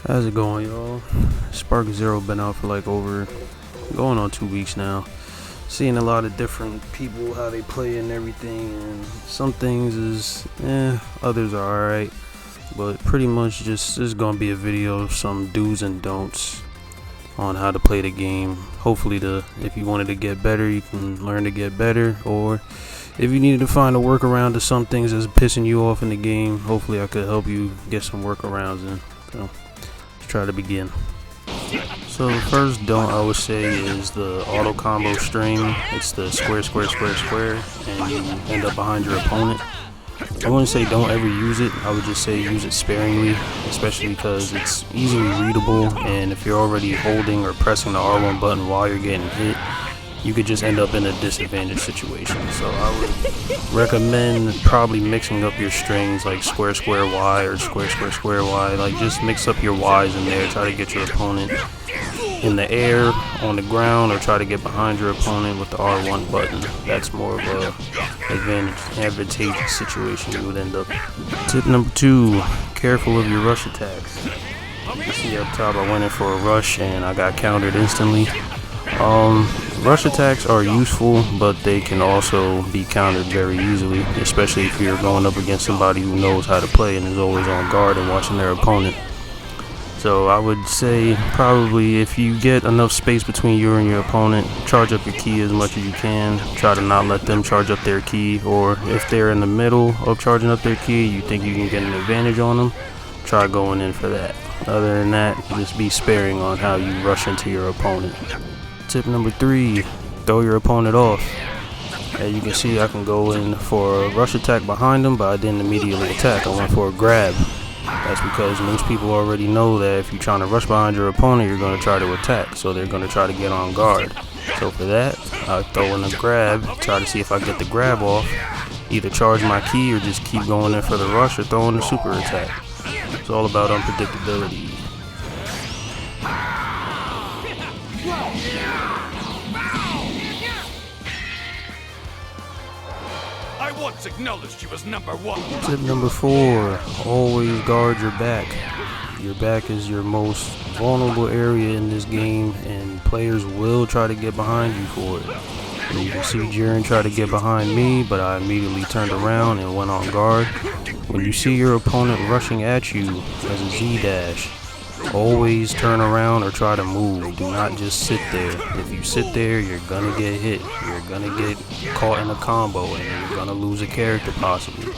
How's it going, y'all? Spark Zero been out for like going on 2 weeks now. Seeing a lot of different people, how they play and everything, and some things is others are alright. But pretty much just this is gonna be a video of some do's and don'ts on how to play the game. Hopefully if you wanted to get better, you can learn to get better, or if you needed to find a workaround to some things that's pissing you off in the game, hopefully I could help you get some workarounds in. So let's try to begin. So the first don't I would say is the auto combo string. It's the square, square, square, square, and you end up behind your opponent. I wouldn't say don't ever use it. I would just say use it sparingly, especially because it's easily readable, and if you're already holding or pressing the R1 button while you're getting hit, you could just end up in a disadvantaged situation. So I would recommend probably mixing up your strings, like square, square, Y, or square, square, square, Y. Like just mix up your Ys in there. Try to get your opponent in the air, on the ground, or try to get behind your opponent with the R1 button. That's more of a advantageous situation you would end up. Tip number 2, careful of your rush attacks. You can see up top I went in for a rush and I got countered instantly. Rush attacks are useful, but they can also be countered very easily, especially if you're going up against somebody who knows how to play and is always on guard and watching their opponent. So I would say probably if you get enough space between you and your opponent, charge up your ki as much as you can. Try to not let them charge up their ki, or if they're in the middle of charging up their ki, you think you can get an advantage on them, try going in for that. Other than that, just be sparing on how you rush into your opponent. Tip number 3, throw your opponent off. As you can see, I can go in for a rush attack behind them, but I didn't immediately attack. I went for a grab. That's because most people already know that if you're trying to rush behind your opponent, you're going to try to attack, so they're going to try to get on guard. So for that, I throw in a grab, try to see if I get the grab off, either charge my ki or just keep going in for the rush or throw in the super attack. It's all about unpredictability. I once acknowledged you as number 1. Tip number 4, always guard your back. Your back is your most vulnerable area in this game, and players will try to get behind you for it. And you can see Jiren try to get behind me, but I immediately turned around and went on guard. When you see your opponent rushing at you as a Z-dash, always turn around or try to move. Do not just sit there. If you sit there, you're gonna get hit. You're gonna get caught in a combo and you're gonna lose a character possibly.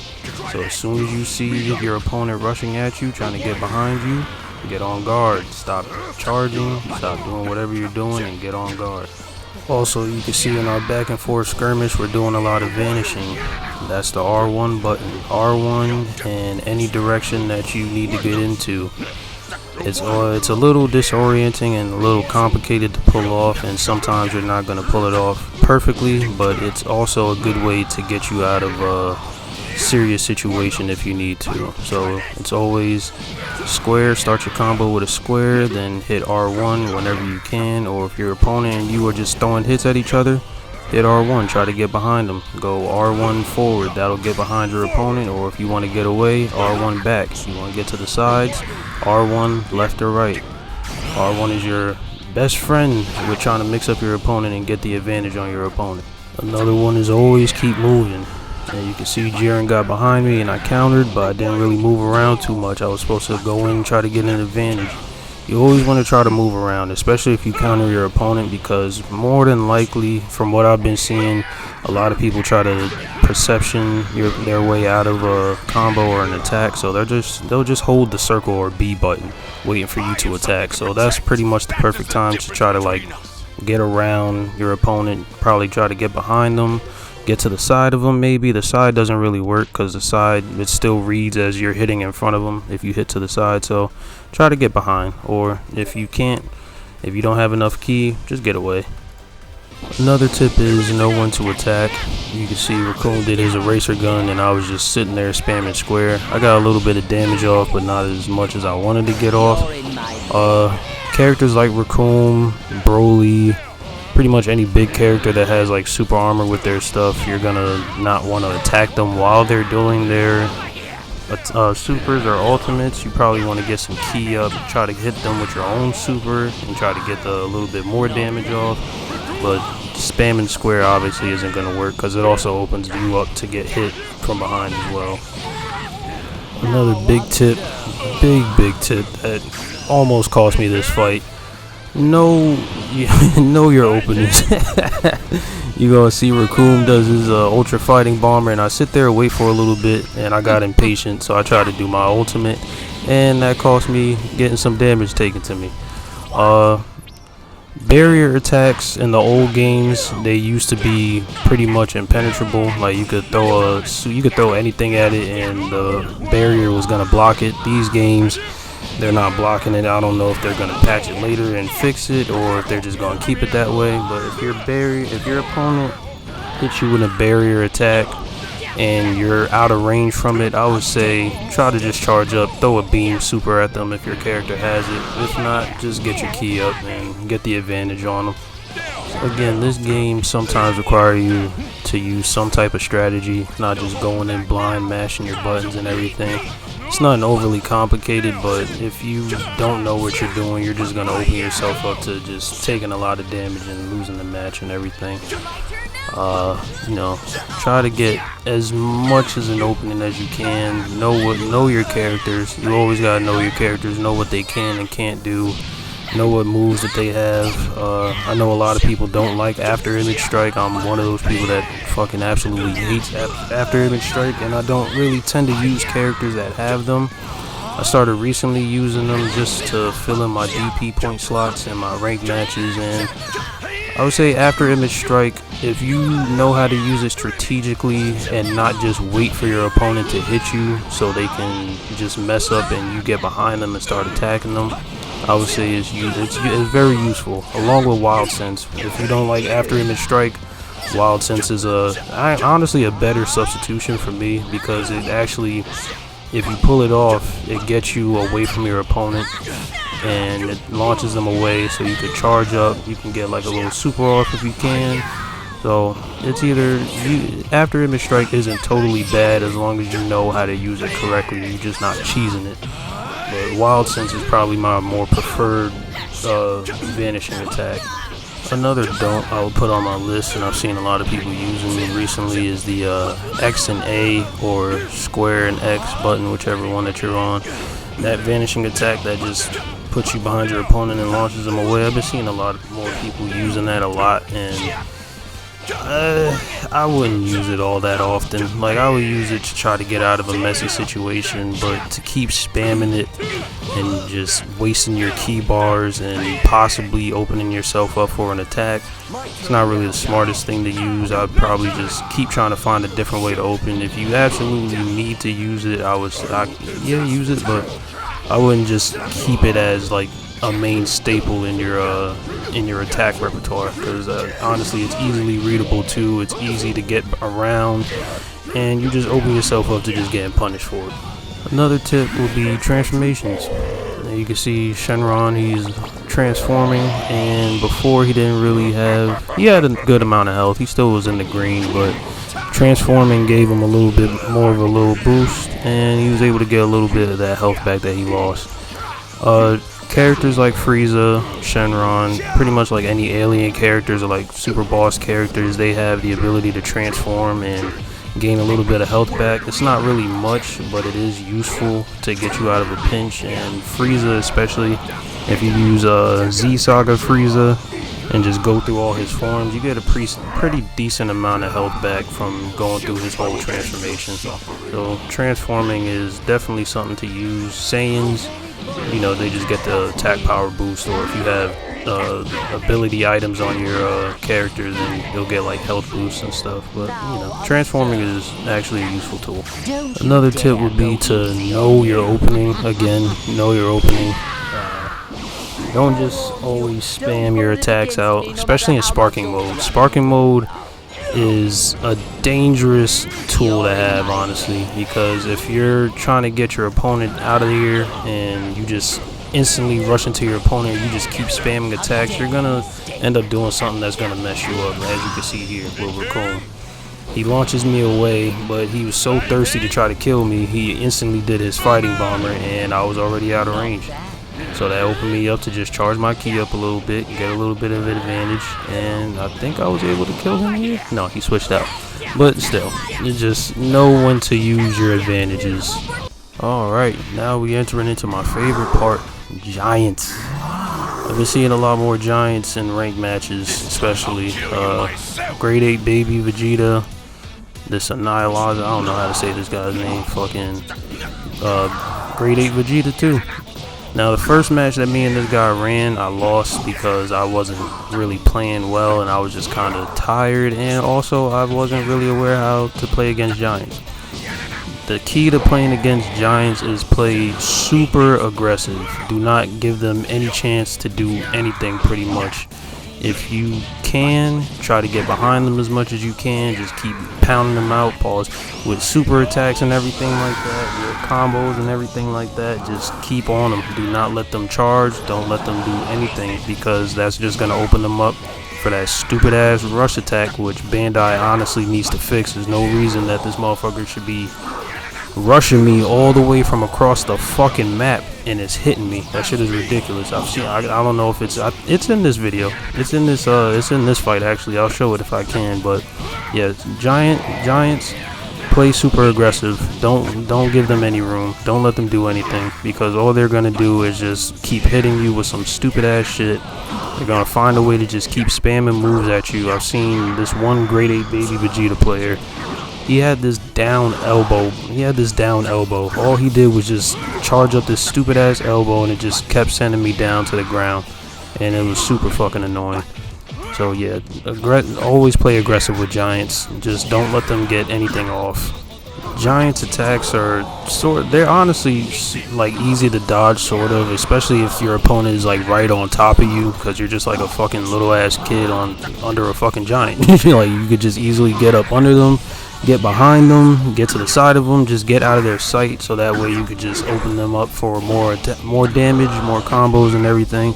So as soon as you see your opponent rushing at you, trying to get behind you, get on guard. Stop charging, stop doing whatever you're doing, and get on guard. Also, you can see in our back and forth skirmish, we're doing a lot of vanishing. That's the R1 button. R1 in any direction that you need to get into. It's a little disorienting and a little complicated to pull off, and sometimes you're not going to pull it off perfectly, but it's also a good way to get you out of a serious situation if you need to. So it's always square, start your combo with a square, then hit R1 whenever you can, or if your opponent and you are just throwing hits at each other, hit R1, try to get behind them. Go R1 forward, that'll get behind your opponent, or if you want to get away, R1 back. If you want to get to the sides, R1 left or right. R1 is your best friend with trying to mix up your opponent and get the advantage on your opponent. Another one is always keep moving. And you can see Jiren got behind me and I countered, but I didn't really move around too much. I was supposed to go in and try to get an advantage. You always want to try to move around, especially if you counter your opponent, because more than likely, from what I've been seeing, a lot of people try to perception their way out of a combo or an attack, so they'll just hold the circle or B button waiting for you to attack. So that's pretty much the perfect time to try to like get around your opponent, probably try to get behind them, get to the side of them. Maybe the side doesn't really work because the side, it still reads as you're hitting in front of them if you hit to the side. So try to get behind, or if you don't have enough ki, just get away. Another tip is know when to attack. You can see Raccoon did his eraser gun and I was just sitting there spamming square. I got a little bit of damage off, but not as much as I wanted to get off. Characters like Raccoon, Broly, pretty much any big character that has like super armor with their stuff, you're gonna not want to attack them while they're doing their supers or ultimates, you probably want to get some ki up, try to hit them with your own super and try to get a little bit more damage off. But spamming square obviously isn't going to work because it also opens you up to get hit from behind as well. Another big tip that almost cost me this fight: know your openings. You gonna see Raccoon does his ultra fighting bomber, and I sit there and wait for a little bit, and I got impatient, so I tried to do my ultimate, and that cost me getting some damage taken to me. Barrier attacks in the old games, they used to be pretty much impenetrable. Like you could throw anything at it and the barrier was gonna block it. These games, they're not blocking it. I don't know if they're gonna patch it later and fix it, or if they're just gonna keep it that way. But if your opponent hits you with a barrier attack and you're out of range from it, I would say try to just charge up, throw a beam super at them if your character has it. If not, just get your ki up and get the advantage on them. Again, this game sometimes requires you to use some type of strategy, not just going in blind, mashing your buttons and everything. It's nothing overly complicated, but if you don't know what you're doing, you're just going to open yourself up to just taking a lot of damage and losing the match and everything. Try to get as much as an opening as you can. Know your characters. You always gotta know your characters. Know what they can and can't do. Know what moves that they have. I know a lot of people don't like After Image Strike. I'm one of those people that fucking absolutely hates After Image Strike, and I don't really tend to use characters that have them. I started recently using them just to fill in my DP point slots in my ranked matches, and I would say After Image Strike, if you know how to use it strategically and not just wait for your opponent to hit you so they can just mess up and you get behind them and start attacking them, I would say it's very useful, along with Wild Sense. If you don't like After Image Strike, Wild Sense is honestly a better substitution for me, because it actually, if you pull it off, it gets you away from your opponent and it launches them away, so you could charge up, you can get like a little super off if you can. So it's either After Image Strike isn't totally bad as long as you know how to use it correctly, you're just not cheesing it. But Wild Sense is probably my more preferred vanishing attack. Another don't I would put on my list, and I've seen a lot of people using it recently, is the X and A or square and X button, whichever one that you're on. That vanishing attack that just puts you behind your opponent and launches them away. I've been seeing a lot more people using that a lot, and I wouldn't use it all that often. Like, I would use it to try to get out of a messy situation, but to keep spamming it and just wasting your ki bars and possibly opening yourself up for an attack, it's not really the smartest thing to use. I'd probably just keep trying to find a different way to open. If you absolutely need to use it, use it, but I wouldn't just keep it as like a main staple in your attack repertoire, because honestly it's easily readable too, it's easy to get around, and you just open yourself up to just getting punished for it. Another tip would be transformations. Now you can see Shenron, he's transforming, and before he had a good amount of health, he still was in the green, but transforming gave him a little bit more of a little boost, and he was able to get a little bit of that health back that he lost. Characters like Frieza, Shenron, pretty much like any alien characters or like super boss characters, they have the ability to transform and gain a little bit of health back. It's not really much, but it is useful to get you out of a pinch, and Frieza especially, if you use Z Saga Frieza and just go through all his forms, you get a pretty decent amount of health back from going through his whole transformation. So transforming is definitely something to use. Saiyans, they just get the attack power boost, or if you have ability items on your characters, then you'll get like health boosts and stuff. But transforming is actually a useful tool. Another tip would be to know your opening. Again, know your opening. Don't just always spam your attacks out, especially in sparking mode. Sparking mode is a dangerous tool to have, honestly, because if you're trying to get your opponent out of here and you just instantly rush into your opponent, you just keep spamming attacks, you're gonna end up doing something that's gonna mess you up, as you can see here with Raccoon. He launches me away, but he was so thirsty to try to kill me, he instantly did his fighting bomber, and I was already out of range. So that opened me up to just charge my ki up a little bit, get a little bit of advantage, and I think I was able to kill him here. No, he switched out. But still, you just know when to use your advantages. Alright, now we entering into my favorite part, Giants. I've been seeing a lot more Giants in ranked matches, especially Grade 8 Baby Vegeta, this Annihilizer, I don't know how to say this guy's name, fucking Grade 8 Vegeta too. Now the first match that me and this guy ran, I lost because I wasn't really playing well and I was just kind of tired, and also I wasn't really aware how to play against Giants. The key to playing against Giants is play super aggressive. Do not give them any chance to do anything pretty much. If you can, try to get behind them as much as you can. Just keep pounding them out, pause, with super attacks and everything like that, your combos and everything like that. Just keep on them. Do not let them charge. Don't let them do anything, because that's just going to open them up for that stupid ass rush attack, which Bandai honestly needs to fix. There's no reason that this motherfucker should be rushing me all the way from across the fucking map and it's hitting me. That shit is ridiculous. I've seen, I don't know if it's in this video. It's in this fight actually. I'll show it if I can, but yeah, Giants play super aggressive. Don't give them any room. Don't let them do anything, because all they're gonna do is just keep hitting you with some stupid ass shit. They're gonna find a way to just keep spamming moves at you. I've seen this one Grade 8 Baby Vegeta player. He had this down elbow. All he did was just charge up this stupid ass elbow, and it just kept sending me down to the ground, and it was super fucking annoying. So yeah, always play aggressive with Giants. Just don't let them get anything off. Giants attacks are they're honestly like easy to dodge, sort of, especially if your opponent is like right on top of you, because you're just like a fucking little ass kid under a fucking giant. Like, you could just easily get up under them, get behind them, get to the side of them, just get out of their sight, so that way you could just open them up for more damage, more combos and everything.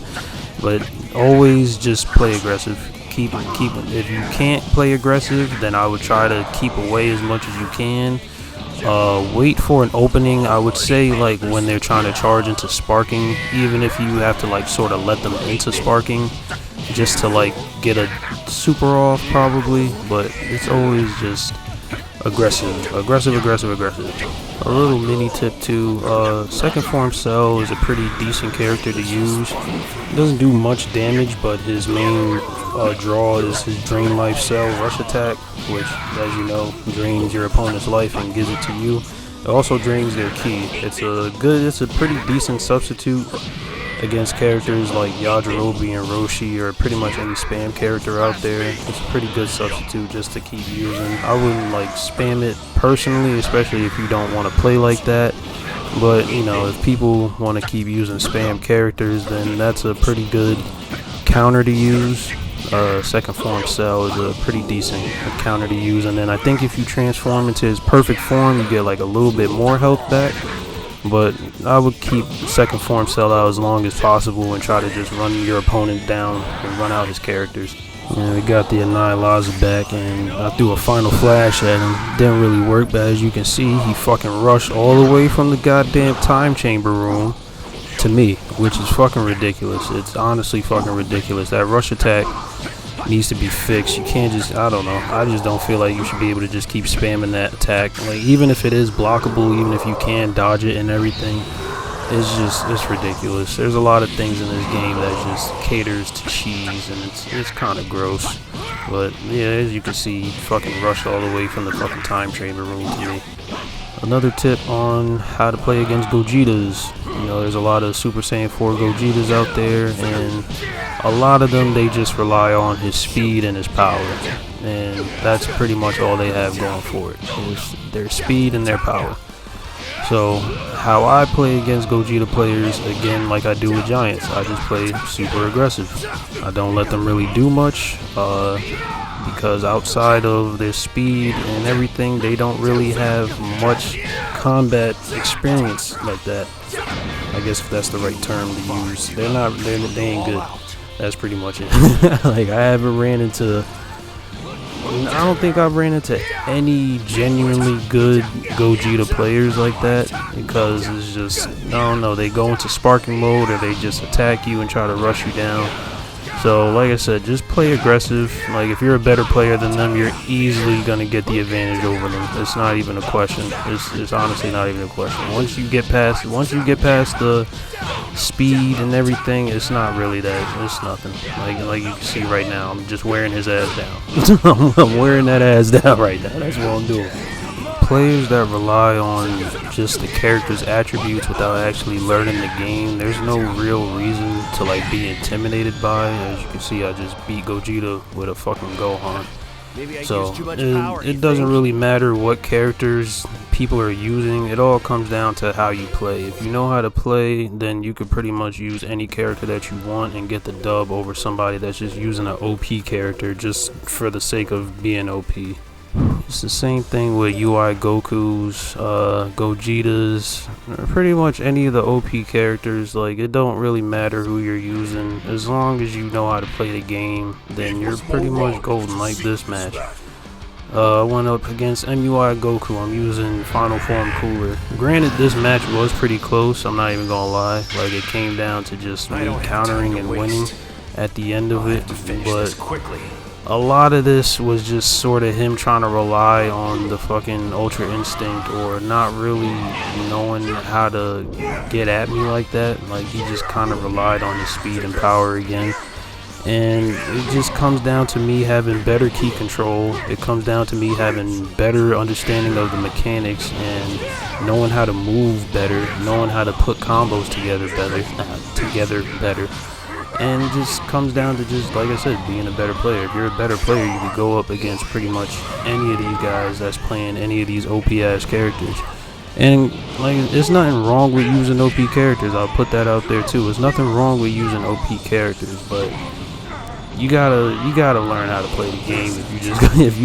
But always just play aggressive. Keep if you can't play aggressive, then I would try to keep away as much as you can. Wait for an opening. I would say, like, when they're trying to charge into sparking, even if you have to like sort of let them into sparking just to like get a super off probably, but it's always just aggressive. A little mini tip too, second form Cell is a pretty decent character to use. He doesn't do much damage, but his main draw is his Drain Life Cell rush attack, which, as you know, drains your opponent's life and gives it to you. It also drains their ki. It's a pretty decent substitute against characters like Yajirobe and Roshi, or pretty much any spam character out there. It's a pretty good substitute just to keep using. I wouldn't like spam it personally, especially if you don't want to play like that. But you know, if people want to keep using spam characters, then that's a pretty good counter to use. Second form Cell is a pretty decent counter to use, and then I think if you transform into his perfect form, you get like a little bit more health back. But I would keep second form Cell out as long as possible and try to just run your opponent down and run out his characters. And we got the Annihilizer back, and I threw a final flash at him. Didn't really work, but as you can see, he fucking rushed all the way from the goddamn time chamber room to me, which is fucking ridiculous. It's honestly fucking ridiculous. That rush attack needs to be fixed. You can't just, I don't know, I just don't feel like you should be able to just keep spamming that attack. Like, even if it is blockable, even if you can dodge it and everything, it's ridiculous. There's a lot of things in this game that just caters to cheese, and it's kind of gross. But yeah, as you can see, he fucking rushed all the way from the fucking time chamber room to me. Another tip on how to play against Gogetas. You know, there's a lot of Super Saiyan 4 Gogetas out there, and a lot of them, they just rely on his speed and his power, and that's pretty much all they have going for it, is their speed and their power. So how I play against Gogeta players, again, like I do with Giants, I just play super aggressive. I don't let them really do much, because outside of their speed and everything, they don't really have much combat experience like that. I guess if that's the right term to use. They ain't good. That's pretty much it. Like, I haven't ran into I don't think I've ran into any genuinely good Gogeta players like that, because it's just, I don't know, they go into sparking mode or they just attack you and try to rush you down. So like I said, just play aggressive. Like, if you're a better player than them, you're easily going to get the advantage over them. It's not even a question. It's honestly not even a question. Once you get past the speed and everything, it's not really that. It's nothing. Like you can see right now, I'm just wearing his ass down. I'm wearing that ass down right now. That's what I'm doing. Players that rely on just the character's attributes without actually learning the game, there's no real reason to like be intimidated by. As you can see, I just beat Gogeta with a fucking Gohan. So it doesn't really matter what characters people are using. It all comes down to how you play. If you know how to play, then you could pretty much use any character that you want and get the dub over somebody that's just using an OP character just for the sake of being OP. It's the same thing with UI Gokus, Gogetas, pretty much any of the OP characters. Like, it don't really matter who you're using. As long as you know how to play the game, then you're pretty much golden, like this match. I went up against MUI Goku. I'm using Final Form Cooler. Granted, this match was pretty close, I'm not even gonna lie. Like, it came down to just me countering and winning at the end of it, but a lot of this was just sort of him trying to rely on the fucking Ultra Instinct, or not really knowing how to get at me like that. Like, he just kind of relied on his speed and power again. And it just comes down to me having better key control. It comes down to me having better understanding of the mechanics and knowing how to move better, knowing how to put combos together better. And it just comes down to just, like I said, being a better player. If you're a better player, you can go up against pretty much any of these guys that's playing any of these OP-ass characters. And, like, there's nothing wrong with using OP characters. I'll put that out there, too. There's nothing wrong with using OP characters, but you gotta learn how to play the game if you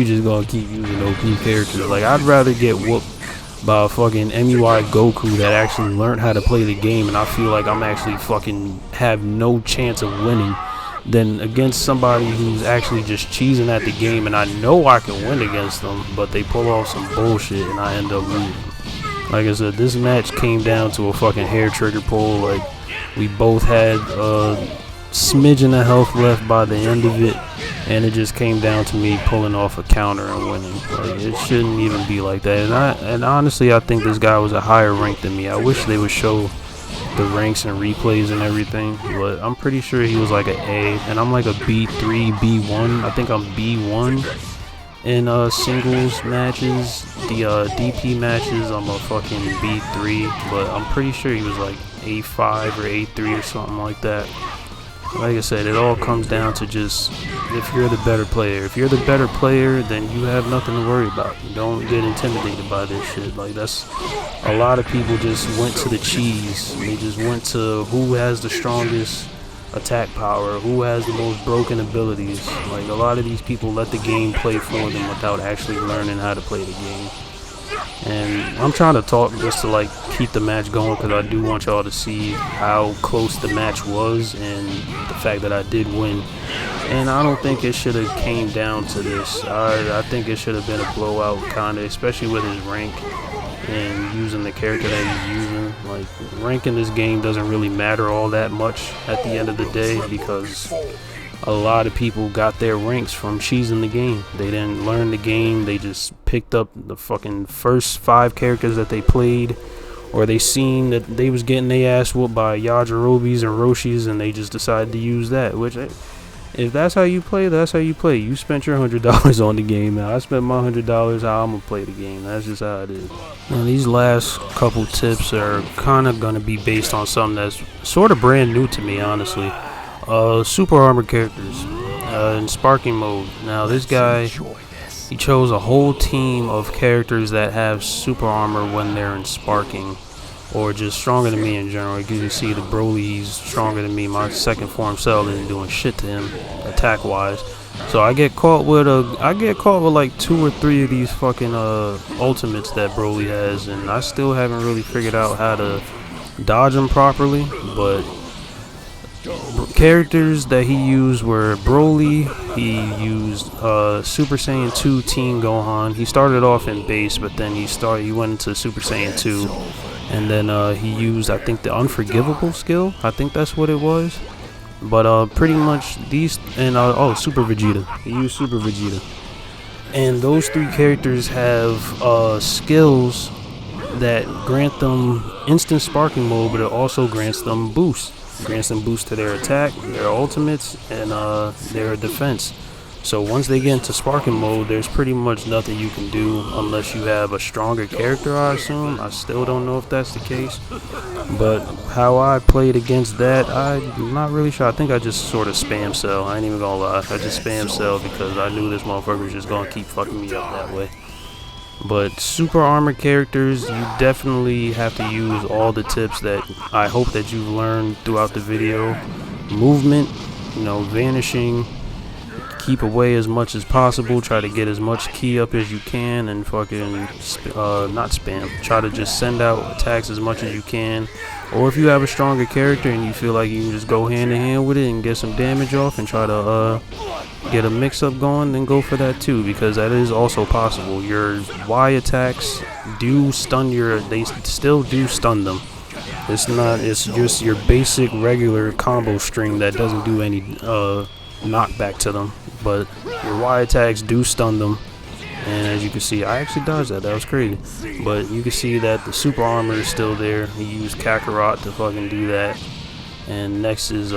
just gonna keep using OP characters. Like, I'd rather get whooped by a fucking MUI Goku that actually learned how to play the game, and I feel like I'm actually fucking have no chance of winning, than against somebody who's actually just cheesing at the game and I know I can win against them, but they pull off some bullshit and I end up losing. Like I said, this match came down to a fucking hair trigger pull. Like, we both had smidgen of health left by the end of it, and it just came down to me pulling off a counter and winning. Like, it shouldn't even be like that. And honestly, I think this guy was a higher rank than me. I wish they would show the ranks and replays and everything, but I'm pretty sure he was like an A, and I'm like a B3, B1. I think I'm B1 in singles matches. The DP matches, I'm a fucking B3, but I'm pretty sure he was like A5 or A3 or something like that. Like I said, it all comes down to just if you're the better player. If you're the better player, then you have nothing to worry about. You don't get intimidated by this shit. Like, that's a lot of people just went to the cheese. They just went to who has the strongest attack power, who has the most broken abilities. Like, a lot of these people let the game play for them without actually learning how to play the game. And I'm trying to talk just to like keep the match going, because I do want y'all to see how close the match was and the fact that I did win. And I don't think it should have came down to this. I think it should have been a blowout, kind of, especially with his rank and using the character that he's using. Like, rank in this game doesn't really matter all that much at the end of the day, because a lot of people got their ranks from cheesing the game. They didn't learn the game. They just picked up the fucking first 5 characters that they played, or they seen that they was getting their ass whooped by Yajirobis and Roshis, and they just decided to use that. Which, if that's how you play, that's how you play. You spent your $100 on the game. Now I spent my $100 how I'm gonna play the game. That's just how it is. Now, these last couple tips are kind of gonna be based on something that's sort of brand new to me, honestly. Super armor characters in sparking mode. Now, this guy, he chose a whole team of characters that have super armor when they're in sparking, or just stronger than me in general. You can see the Broly, he's stronger than me. My second form cell isn't doing shit to him attack wise. So I get caught with like 2 or 3 of these fucking ultimates that Broly has, and I still haven't really figured out how to dodge them properly. But characters that he used were Broly. He used Super Saiyan 2 Teen Gohan. He started off in base, but then he went into Super Saiyan 2, and then he used, I think, the Unforgivable skill. I think that's what it was. But pretty much these, and oh, Super Vegeta. He used Super Vegeta. And those three characters have skills that grant them instant sparking mode, but it also grants them boosts. It grants them boosts to their attack, their ultimates, and their defense. So once they get into sparking mode, there's pretty much nothing you can do unless you have a stronger character, I assume. I still don't know if that's the case. But how I played against that, I'm not really sure. I think I just sort of spam cell. I ain't even gonna lie. I just spam cell because I knew this motherfucker was just gonna keep fucking me up that way. But super armor characters, you definitely have to use all the tips that I hope that you've learned throughout the video. Movement, vanishing, keep away as much as possible, try to get as much ki up as you can, and fucking not spam, try to just send out attacks as much as you can. Or if you have a stronger character and you feel like you can just go hand in hand with it and get some damage off and try to get a mix-up going, then go for that too, because that is also possible. Your Y attacks do stun they still do stun them. It's just your basic regular combo string that doesn't do any knockback to them, but your Y attacks do stun them. And as you can see, I actually dodged that. That was crazy. But you can see that the super armor is still there. He used Kakarot to fucking do that. And next is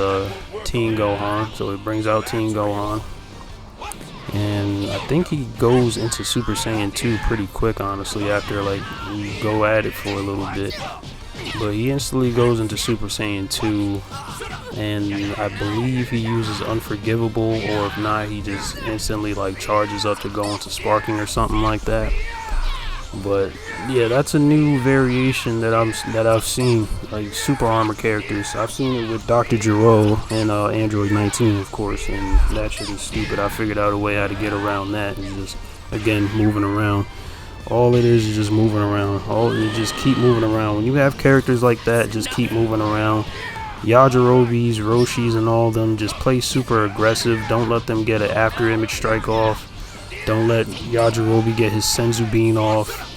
Teen Gohan. So it brings out Teen Gohan. And I think he goes into Super Saiyan 2 pretty quick, honestly, after like you go at it for a little bit. But he instantly goes into Super Saiyan 2, and I believe he uses Unforgivable, or if not, he just instantly like charges up to go into Sparking or something like that. But yeah, that's a new variation that I've seen, like super armor characters. I've seen it with Dr. Gero and Android 19, of course, and that shit is stupid. I figured out a way how to get around that, and just again moving around. All it is just moving around. You just keep moving around. When you have characters like that, just keep moving around. Yajirobis, Roshis, and all of them, just play super aggressive. Don't let them get an after image strike off. Don't let Yajirobe get his Senzu Bean off.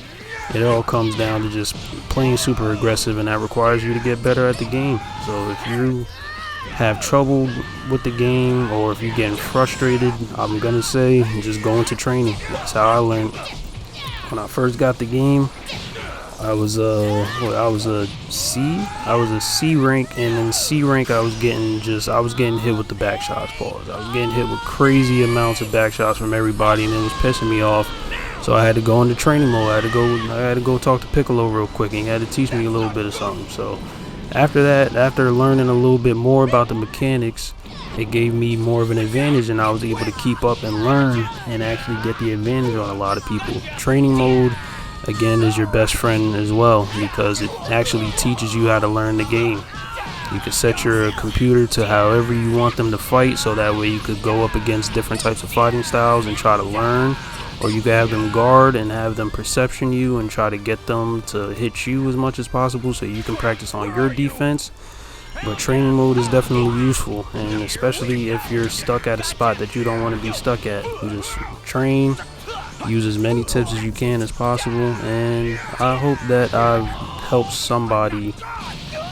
It all comes down to just playing super aggressive, and that requires you to get better at the game. So if you have trouble with the game, or if you're getting frustrated, I'm gonna say just go into training. That's how I learned. When I first got the game, I was a C rank, and in C rank I was getting hit with the back shots. Pause. I was getting hit with crazy amounts of back shots from everybody, and it was pissing me off. So I had to go into training mode. I had to go talk to Piccolo real quick, and he had to teach me a little bit of something. So after that, after learning a little bit more about the mechanics, it gave me more of an advantage, and I was able to keep up and learn and actually get the advantage on a lot of people. Training mode, again, is your best friend as well, because it actually teaches you how to learn the game. You can set your computer to however you want them to fight, so that way you could go up against different types of fighting styles and try to learn. Or you can have them guard and have them perception you and try to get them to hit you as much as possible so you can practice on your defense. But training mode is definitely useful, and especially if you're stuck at a spot that you don't want to be stuck at. You just train, use as many tips as you can as possible, and I hope that I've helped somebody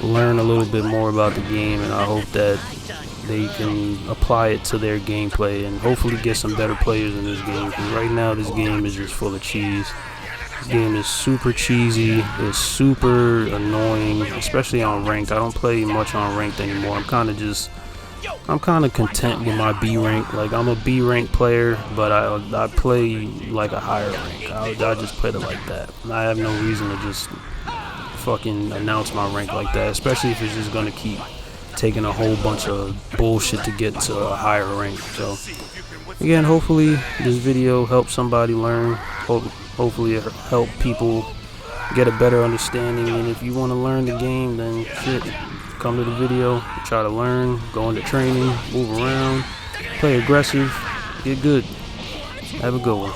learn a little bit more about the game, and I hope that they can apply it to their gameplay and hopefully get some better players in this game, because right now this game is just full of cheese. This game is super cheesy, it's super annoying, especially on ranked. I don't play much on ranked anymore. I'm kind of content with my B rank. Like, I'm a B rank player, but I play like a higher rank. I just play it like that. I have no reason to just fucking announce my rank like that, especially if it's just gonna keep taking a whole bunch of bullshit to get to a higher rank. So again, hopefully this video helped somebody learn. Hopefully it help people get a better understanding, and if you want to learn the game, then shit, come to the video, try to learn, go into training, move around, play aggressive, get good. Have a good one.